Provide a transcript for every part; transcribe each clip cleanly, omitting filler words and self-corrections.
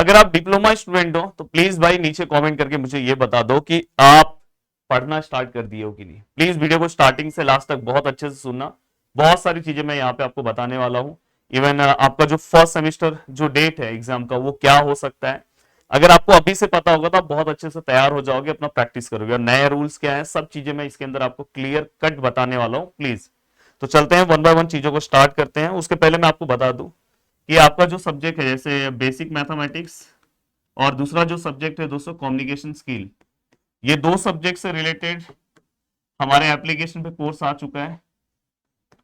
अगर आप diploma student हो तो प्लीज भाई नीचे कमेंट करके मुझे ये बता दो कि आप पढ़ना स्टार्ट कर दिए हो कि नहीं। प्लीज वीडियो को स्टार्टिंग से लास्ट तक बहुत अच्छे से सुनना। बहुत सारी चीजें मैं यहाँ पे आपको बताने वाला हूँ। इवन आपका जो फर्स्ट सेमेस्टर जो डेट है एग्जाम का वो क्या हो सकता है, अगर आपको अभी से पता होगा तो आप बहुत अच्छे से तैयार हो जाओगे, अपना प्रैक्टिस करोगे। और नए रूल्स क्या है, सब चीजें मैं इसके अंदर आपको क्लियर कट बताने वाला हूँ प्लीज। तो चलते हैं वन बाय वन चीजों को स्टार्ट करते हैं। उसके पहले मैं आपको बता दूं कि आपका जो सब्जेक्ट है जैसे बेसिक मैथमेटिक्स और दूसरा जो सब्जेक्ट है दोस्तों कम्युनिकेशन स्किल, ये दो सब्जेक्ट से रिलेटेड हमारे एप्लीकेशन पे कोर्स आ चुका है।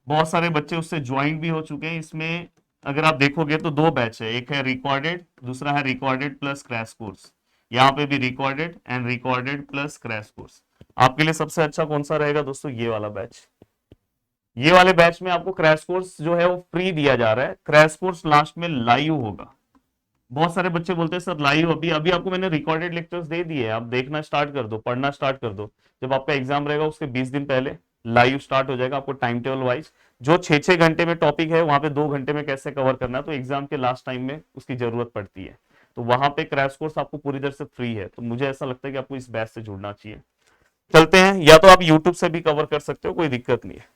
बहुत सारे बच्चे उससे ज्वाइन भी हो चुके हैं। इसमें अगर आप देखोगे तो दो बैच है, एक है रिकॉर्डेड, दूसरा है रिकॉर्डेड प्लस क्रैश कोर्स। यहाँ पे भी recorded and recorded plus crash course. आपके लिए सबसे अच्छा कौन सा रहेगा दोस्तों, ये वाला बैच। ये वाले बैच में आपको क्रैश कोर्स जो है वो फ्री दिया जा रहा है। क्रैश कोर्स लास्ट में लाइव होगा। बहुत सारे बच्चे बोलते हैं सर लाइव, अभी अभी आपको मैंने रिकॉर्डेड लेक्चर्स दे दिए, आप देखना स्टार्ट कर दो, पढ़ना स्टार्ट कर दो। जब आपका एग्जाम रहेगा उसके 20 दिन पहले लाइव स्टार्ट हो जाएगा। आपको टाइम टेबल वाइज जो 6-6 घंटे में टॉपिक है वहां पे 2 घंटे में कैसे कवर करना है, तो एग्जाम के लास्ट टाइम में उसकी जरूरत पड़ती है। तो वहां पे क्रैश कोर्स आपको पूरी तरह से फ्री है। तो मुझे ऐसा लगता है कि आपको इस बैच से जुड़ना चाहिए। चलते हैं, या तो आप यूट्यूब से भी कवर कर सकते हो, कोई दिक्कत नहीं है।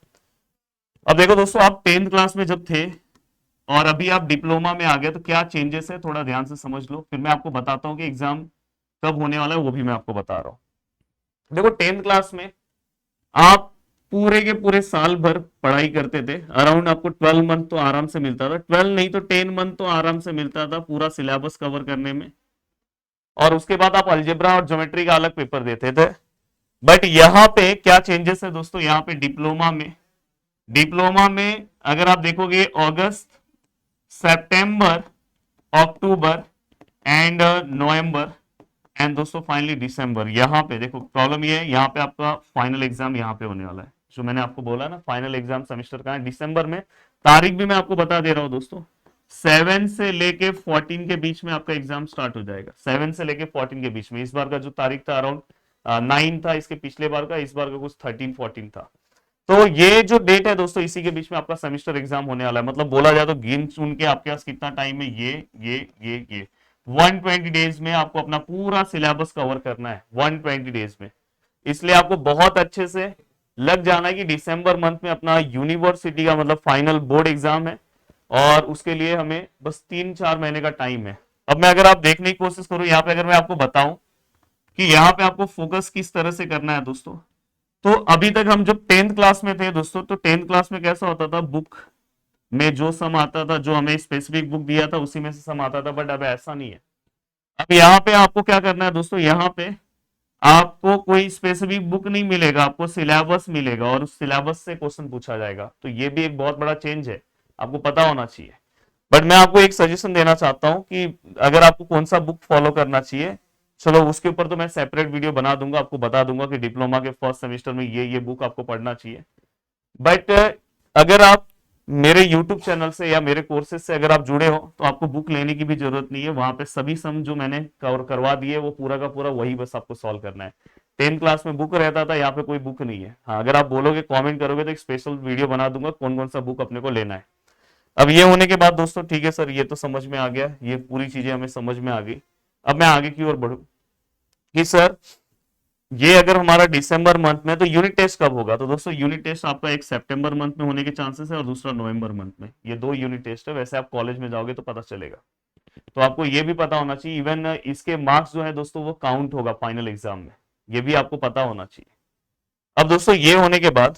अब देखो दोस्तों, आप 10th क्लास में जब थे और अभी आप डिप्लोमा में आ गए तो क्या चेंजेस है थोड़ा ध्यान से समझ लो, फिर मैं आपको बताता हूँ कि एग्जाम कब होने वाला है वो भी मैं आपको बता रहा हूँ। देखो 10th क्लास में आप पूरे के पूरे साल भर पढ़ाई करते थे। अराउंड आपको 12 मंथ तो आराम से मिलता था, 12 नहीं तो 10 मंथ तो आराम से मिलता था पूरा सिलेबस कवर करने में। और उसके बाद आप अलजेब्रा और ज्योमेट्री का अलग पेपर देते थे। बट यहाँ पे क्या चेंजेस है दोस्तों, यहाँ पे डिप्लोमा में अगर आप देखोगे अगस्त, सितंबर, अक्टूबर एंड नवंबर एंड दोस्तों फाइनली दिसंबर। यहाँ पे देखो प्रॉब्लम ये है, यहाँ पे आपका फाइनल एग्जाम यहाँ पे होने वाला है। जो मैंने आपको बोला ना फाइनल एग्जाम सेमेस्टर का है दिसंबर में। तारीख भी मैं आपको बता दे रहा हूँ दोस्तों, 7 से लेके 14 के बीच में आपका एग्जाम स्टार्ट हो जाएगा। 7 से लेके 14 के बीच में। इस बार का जो तारीख था अराउंड 9 था इसके पिछले बार का, इस बार का कुछ 13-14 था। तो ये जो डेट है दोस्तों इसी के बीच में आपका सेमेस्टर एग्जाम होने वाला है। मतलब बोला जाए तो गिन चुन के आपके पास कितना टाइम है, ये 120 डेज में आपको अपना पूरा सिलेबस कवर करना है 120 डेज में। इसलिए आपको बहुत अच्छे से लग जाना है कि दिसंबर मंथ में अपना यूनिवर्सिटी का मतलब फाइनल बोर्ड एग्जाम है और उसके लिए हमें बस 3-4 महीने का टाइम है। अब मैं अगर आप देखने की कोशिश करूं यहाँ पे, अगर मैं आपको बताऊं कि यहाँ पे आपको फोकस किस तरह से करना है दोस्तों, तो अभी तक हम जब 10th क्लास में थे दोस्तों, तो 10th क्लास में कैसा होता था, बुक में जो सम आता था, जो हमें स्पेसिफिक बुक दिया था उसी में से सम आता था। बट अब ऐसा नहीं है। अब यहाँ पे आपको क्या करना है दोस्तों, यहाँ पे आपको कोई स्पेसिफिक बुक नहीं मिलेगा, आपको सिलेबस मिलेगा और उस सिलेबस से क्वेश्चन पूछा जाएगा। तो ये भी एक बहुत बड़ा चेंज है, आपको पता होना चाहिए। बट मैं आपको एक सजेशन देना चाहता हूं कि अगर आपको कौन सा बुक फॉलो करना चाहिए, चलो उसके ऊपर तो मैं सेपरेट वीडियो बना दूंगा, आपको बता दूंगा कि डिप्लोमा के फर्स्ट सेमेस्टर में ये बुक आपको पढ़ना चाहिए। बट अगर आप मेरे YouTube चैनल से या मेरे कोर्सेज से अगर आप जुड़े हो तो आपको बुक लेने की भी जरूरत नहीं है। वहां पे सभी सम जो मैंने कवर करवा दिए वो पूरा का पूरा वही बस आपको सॉल्व करना है। 10th क्लास में बुक रहता था, यहाँ पे कोई बुक नहीं है। हाँ, अगर आप बोलोगे कमेंट करोगे तो एक स्पेशल वीडियो बना दूंगा कौन कौन सा बुक अपने को लेना है। अब ये होने के बाद दोस्तों, ठीक है सर ये तो समझ में आ गया, ये पूरी चीजें हमें समझ में आ गई। अब मैं आगे की ओर बढ़ू कि सर ये अगर हमारा दिसंबर मंथ में, तो यूनिट टेस्ट कब होगा, तो दोस्तों यूनिट टेस्ट आपका एक सितंबर मंथ में होने के चांसेस है और दूसरा नवंबर मंथ में। ये दो यूनिट टेस्ट है। वैसे आप कॉलेज में जाओगे तो पता चलेगा। तो आपको ये भी पता होना चाहिए, इवन इसके मार्क्स जो है दोस्तों वो काउंट होगा फाइनल एग्जाम में। ये भी आपको पता होना चाहिए। अब दोस्तों ये होने के बाद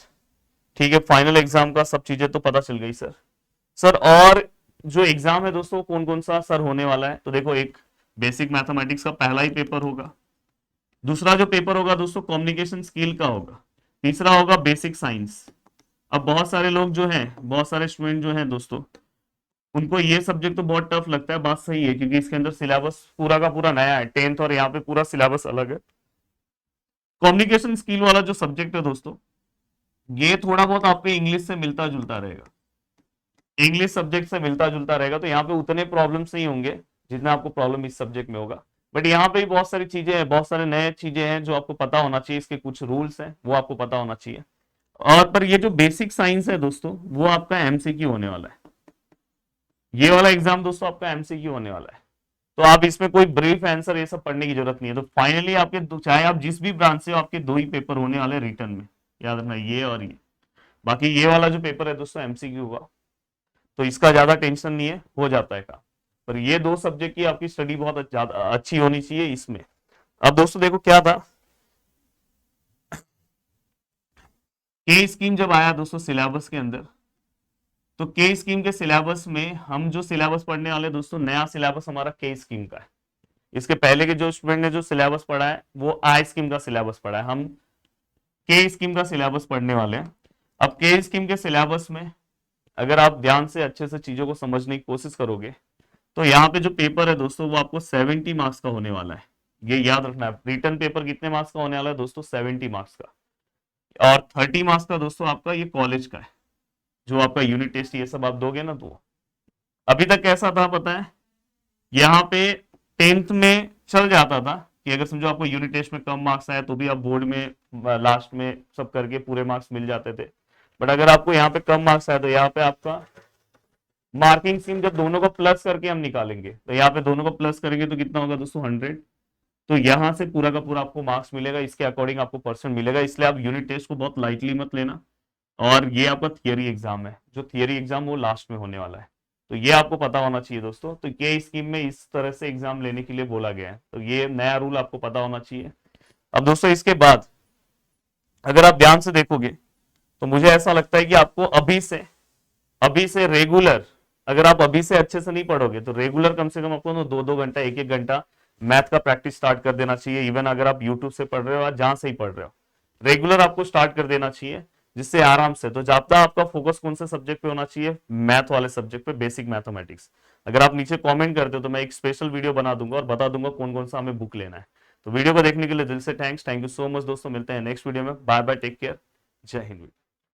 ठीक है, फाइनल एग्जाम का सब चीजें तो पता चल गई सर। सर और जो एग्जाम है दोस्तों कौन कौन सा सर होने वाला है, तो देखो एक बेसिक मैथमेटिक्स का पहला ही पेपर होगा। दूसरा जो पेपर होगा दोस्तों कम्युनिकेशन स्किल का होगा। तीसरा होगा बेसिक साइंस। अब बहुत सारे लोग जो हैं, बहुत सारे स्टूडेंट जो हैं दोस्तों, उनको ये सब्जेक्ट तो बहुत टफ लगता है। बात सही है क्योंकि इसके अंदर सिलेबस पूरा का पूरा नया है, 10th और यहाँ पे पूरा सिलेबस अलग है। कम्युनिकेशन स्किल वाला जो सब्जेक्ट है दोस्तों, ये थोड़ा बहुत आपको इंग्लिश से मिलता जुलता रहेगा, इंग्लिश सब्जेक्ट से मिलता जुलता रहेगा। तो यहाँ पे उतने प्रॉब्लम्स नहीं होंगे जितना आपको प्रॉब्लम इस सब्जेक्ट में होगा। बट यहाँ पे भी बहुत सारी चीजें हैं, बहुत सारे नए चीजें हैं जो आपको पता होना चाहिए। इसके कुछ रूल्स हैं वो आपको पता होना चाहिए। और पर ये जो बेसिक साइंस है दोस्तों वो आपका एमसीक्यू होने वाला है। ये वाला एग्जाम दोस्तों आपका एमसीक्यू होने वाला है। तो आप इसमें कोई ब्रीफ आंसर ये सब पढ़ने की जरूरत नहीं है। तो फाइनली आपके चाहे आप जिस भी ब्रांच से हो, आपके दो ही पेपर होने वाले रिटर्न में, याद रखना, ये और ये। बाकी ये वाला जो पेपर है दोस्तों एमसीक्यू का, तो इसका ज्यादा टेंशन नहीं है, हो जाता है काम। पर ये दो सब्जेक्ट की आपकी स्टडी बहुत ज्यादा अच्छी होनी चाहिए इसमें। अब दोस्तों देखो क्या था, के स्कीम जब आया दोस्तों सिलेबस के अंदर, तो के स्कीम के सिलेबस में हम जो सिलेबस पढ़ने वाले दोस्तों, नया सिलेबस हमारा के स्कीम का है। इसके पहले के जो स्टूडेंट ने जो सिलेबस पढ़ा है वो आई स्कीम का सिलेबस पढ़ा है, हम के स्कीम का सिलेबस पढ़ने वाले हैं। अब के स्कीम के सिलेबस में अगर आप ध्यान से अच्छे से चीजों को समझने की कोशिश करोगे, तो यहाँ पे जो पेपर है दोस्तों वो आपको 70 मार्क्स का होने वाला है। ये याद रखना है, रिटर्न पेपर कितने मार्क्स का होने वाला है दोस्तों, 70 मार्क्स का। और 30 मार्क्स का दोस्तों आपका ये कॉलेज का है, जो आपका यूनिट टेस्ट ये सब आप दोगे ना। तो अभी तक कैसा था पता है, यहाँ पे 10th में चल जाता था कि अगर समझो आपको यूनिट टेस्ट में कम मार्क्स आए तो भी आप बोर्ड में लास्ट में सब करके पूरे मार्क्स मिल जाते थे। बट अगर आपको यहाँ पे कम मार्क्स आए तो यहाँ पे आपका मार्किंग स्कीम जब दोनों को प्लस करके हम निकालेंगे, तो यहाँ पे दोनों को प्लस करेंगे तो कितना होगा दोस्तों, 100। तो यहाँ से पूरा का पूरा आपको मार्क्स मिलेगा, इसके अकॉर्डिंग आपको परसेंट मिलेगा। इसलिए आप यूनिट टेस्ट को बहुत लाइटली मत लेना। और ये आपका थियरी एग्जाम है, जो थियरी एग्जाम वो लास्ट में होने वाला है, तो ये आपको पता होना चाहिए दोस्तों। तो ये स्कीम में इस तरह से एग्जाम लेने के लिए बोला गया है, तो ये नया रूल आपको पता होना चाहिए। अब दोस्तों इसके बाद अगर आप ध्यान से देखोगे तो मुझे ऐसा लगता है कि आपको अभी से रेगुलर, अगर आप अभी से अच्छे से नहीं पढ़ोगे तो रेगुलर कम से कम आपको 2-2 घंटा 1-1 घंटा मैथ का प्रैक्टिस स्टार्ट कर देना चाहिए। इवन अगर आप यूट्यूब से पढ़ रहे हो या जहां से ही पढ़ रहे हो, रेगुलर आपको स्टार्ट कर देना चाहिए, जिससे आराम से। तो ज्यादा आपका फोकस कौन से सब्जेक्ट पे होना चाहिए, मैथ वाले सब्जेक्ट पे, बेसिक मैथमेटिक्स। अगर आप नीचे कमेंट करते हो तो मैं एक स्पेशल वीडियो बना दूंगा और बता दूंगा कौन कौन सा हमें बुक लेना है। तो वीडियो को देखने के लिए दिल से thanks, thank you so much दोस्तों। मिलते हैं नेक्स्ट वीडियो में, बाय बाय, टेक केयर, जय हिंद।